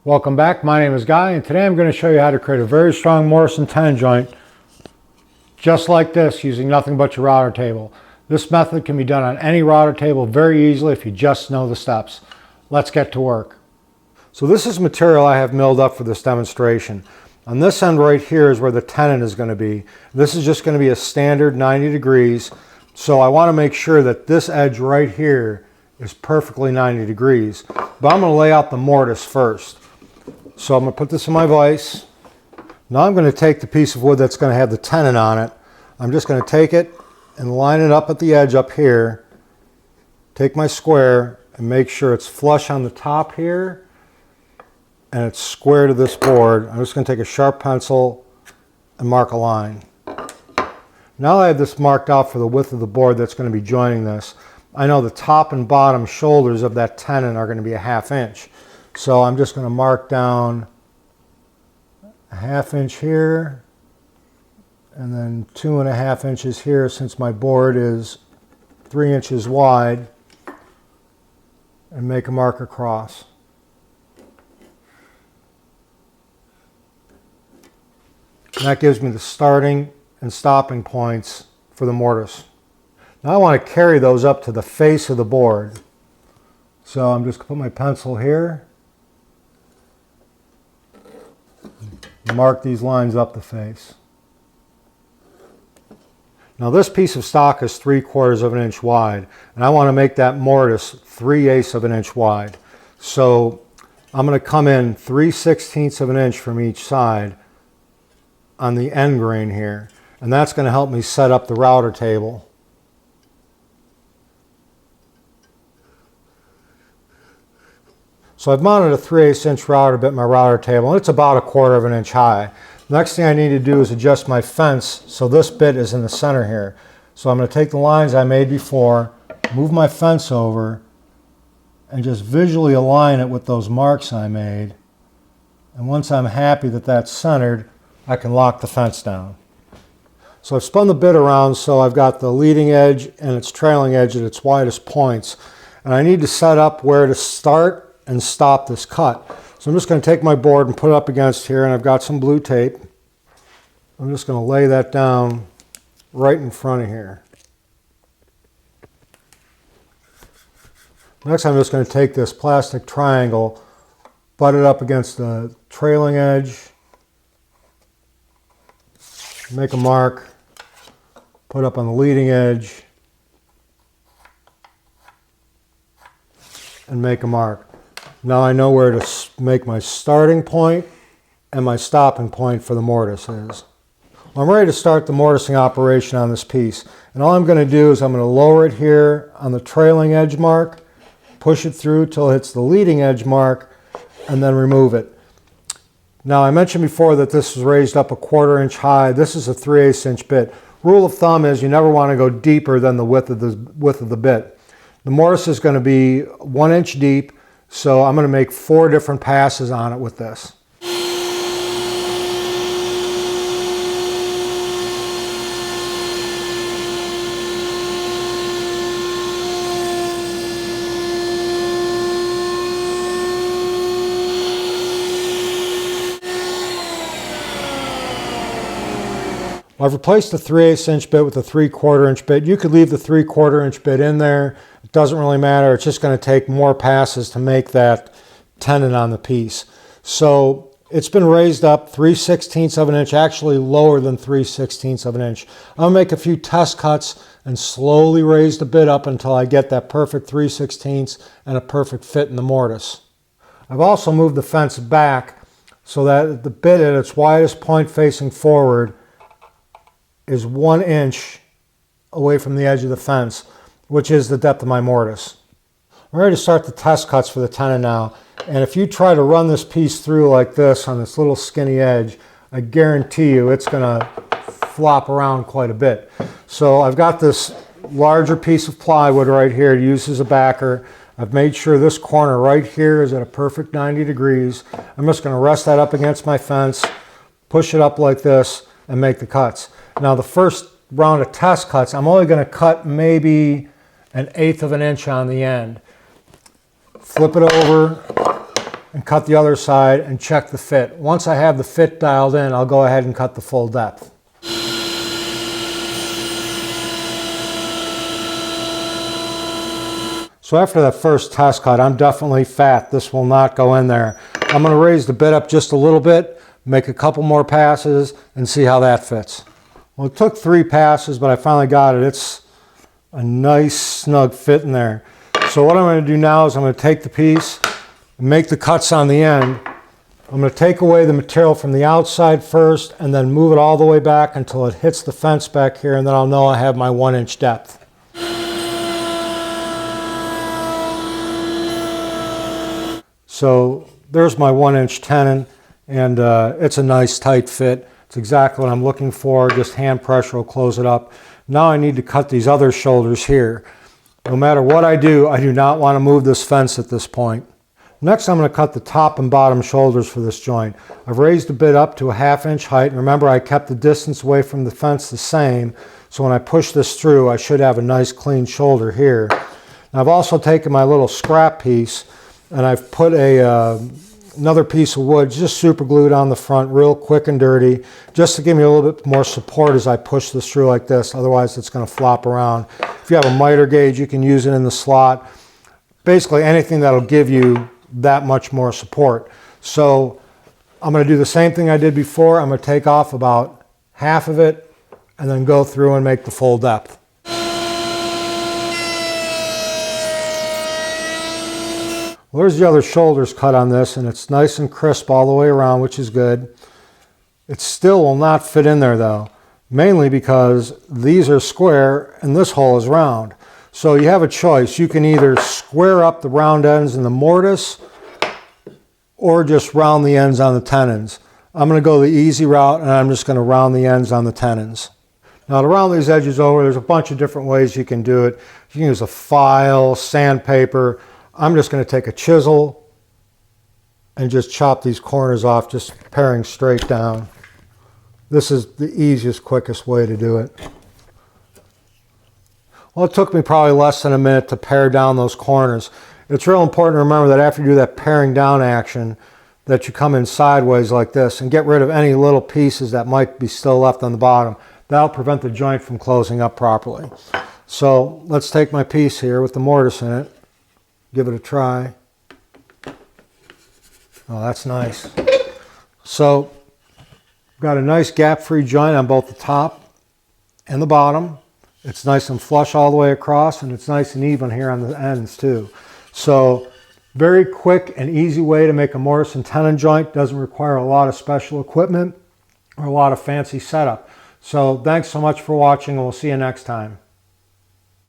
Welcome back. My name is Guy, and today I'm going to show you how to create a very strong mortise and tenon joint just like this using nothing but your router table. This method can be done on any router table very easily if you just know the steps. Let's get to work. So this is material I have milled up for this demonstration. On this end right here is where the tenon is going to be. This is just going to be a standard 90 degrees. So I want to make sure that this edge right here is perfectly 90 degrees. But I'm going to lay out the mortise first. So I'm going to put this in my vise. Now I'm going to take the piece of wood that's going to have the tenon on it. I'm just going to take it and line it up at the edge up here. Take my square and make sure it's flush on the top here and it's square to this board. I'm just going to take a sharp pencil and mark a line. Now I have this marked out for the width of the board that's going to be joining this. I know the top and bottom shoulders of that tenon are going to be a 1/2 inch. So I'm just going to mark down a 1/2 inch here and then 2.5 inches here since my board is 3 inches wide, and make a mark across. And that gives me the starting and stopping points for the mortise. Now I want to carry those up to the face of the board. So I'm just going to put my pencil here, mark these lines up the face. Now this piece of stock is 3/4 of an inch wide, and I want to make that mortise 3/8 of an inch wide. So I'm going to come in 3/16 of an inch from each side on the end grain here, and that's going to help me set up the router table. So I've mounted a 3/8 inch router bit in my router table, and it's about 1/4 of an inch high. Next thing I need to do is adjust my fence so this bit is in the center here. So I'm going to take the lines I made before, move my fence over, and just visually align it with those marks I made. And once I'm happy that that's centered, I can lock the fence down. So I've spun the bit around so I've got the leading edge and its trailing edge at its widest points. And I need to set up where to start and stop this cut. So I'm just going to take my board and put it up against here, and I've got some blue tape. I'm just going to lay that down right in front of here. Next I'm just going to take this plastic triangle, butt it up against the trailing edge, make a mark, put up on the leading edge, and make a mark. Now I know where to make my starting point and my stopping point for the mortise is. Well, I'm ready to start the mortising operation on this piece. And all I'm going to do is I'm going to lower it here on the trailing edge mark, push it through till it hits the leading edge mark, and then remove it. Now I mentioned before that this was raised up 1/4 inch high. This is a 3/8 inch bit. Rule of thumb is you never want to go deeper than the width of the bit. The mortise is going to be 1 inch deep. So I'm going to make 4 different passes on it with this. I've replaced the 3/8 inch bit with a 3/4 inch bit. You could leave the 3/4 inch bit in there. It doesn't really matter. It's just going to take more passes to make that tenon on the piece. So it's been raised up 3/16 of an inch, actually lower than 3/16 of an inch. I'm going to make a few test cuts and slowly raise the bit up until I get that perfect 3/16 and a perfect fit in the mortise. I've also moved the fence back so that the bit at its widest point facing forward is 1 inch away from the edge of the fence, which is the depth of my mortise. I'm ready to start the test cuts for the tenon now, and if you try to run this piece through like this on this little skinny edge, I guarantee you it's going to flop around quite a bit. So I've got this larger piece of plywood right here to use as a backer. I've made sure this corner right here is at a perfect 90 degrees. I'm just going to rest that up against my fence, push it up like this, and make the cuts. Now the first round of test cuts, I'm only going to cut maybe 1/8 of an inch on the end. Flip it over, and cut the other side and check the fit. Once I have the fit dialed in, I'll go ahead and cut the full depth. So after that first test cut, I'm definitely fat. This will not go in there. I'm going to raise the bit up just a little bit, make a couple more passes, and see how that fits. Well, it took 3 passes, but I finally got it. It's a nice snug fit in there. So what I'm going to do now is I'm going to take the piece and make the cuts on the end. I'm going to take away the material from the outside first and then move it all the way back until it hits the fence back here, and then I'll know I have my 1-inch depth. So there's my 1-inch tenon, and it's a nice tight fit. It's exactly what I'm looking for. Just hand pressure will close it up. Now I need to cut these other shoulders here. No matter what I do not want to move this fence at this point. Next, I'm going to cut the top and bottom shoulders for this joint. I've raised the bit up to a 1/2 inch height. Remember, I kept the distance away from the fence the same, so when I push this through, I should have a nice clean shoulder here. Now, I've also taken my little scrap piece and I've put another piece of wood just super glued on the front real quick and dirty, just to give me a little bit more support as I push this through like this. Otherwise it's going to flop around. If you have a miter gauge, you can use it in the slot. Basically anything that'll give you that much more support. So I'm going to do the same thing I did before. I'm going to take off about half of it and then go through and make the full depth. Well, there's the other shoulders cut on this, and it's nice and crisp all the way around, which is good. It still will not fit in there though, mainly because these are square and this hole is round. So you have a choice. You can either square up the round ends in the mortise or just round the ends on the tenons. I'm going to go the easy route, and I'm just going to round the ends on the tenons. Now to round these edges over, there's a bunch of different ways you can do it. You can use a file, sandpaper. I'm just going to take a chisel and just chop these corners off, just paring straight down. This is the easiest, quickest way to do it. Well, it took me probably less than a minute to pare down those corners. It's real important to remember that after you do that paring down action, that you come in sideways like this and get rid of any little pieces that might be still left on the bottom. That'll prevent the joint from closing up properly. So let's take my piece here with the mortise in it. Give it a try. Oh, that's nice. So, got a nice gap-free joint on both the top and the bottom. It's nice and flush all the way across, and it's nice and even here on the ends too. So, very quick and easy way to make a mortise and tenon joint. Doesn't require a lot of special equipment or a lot of fancy setup. So, thanks so much for watching, and we'll see you next time.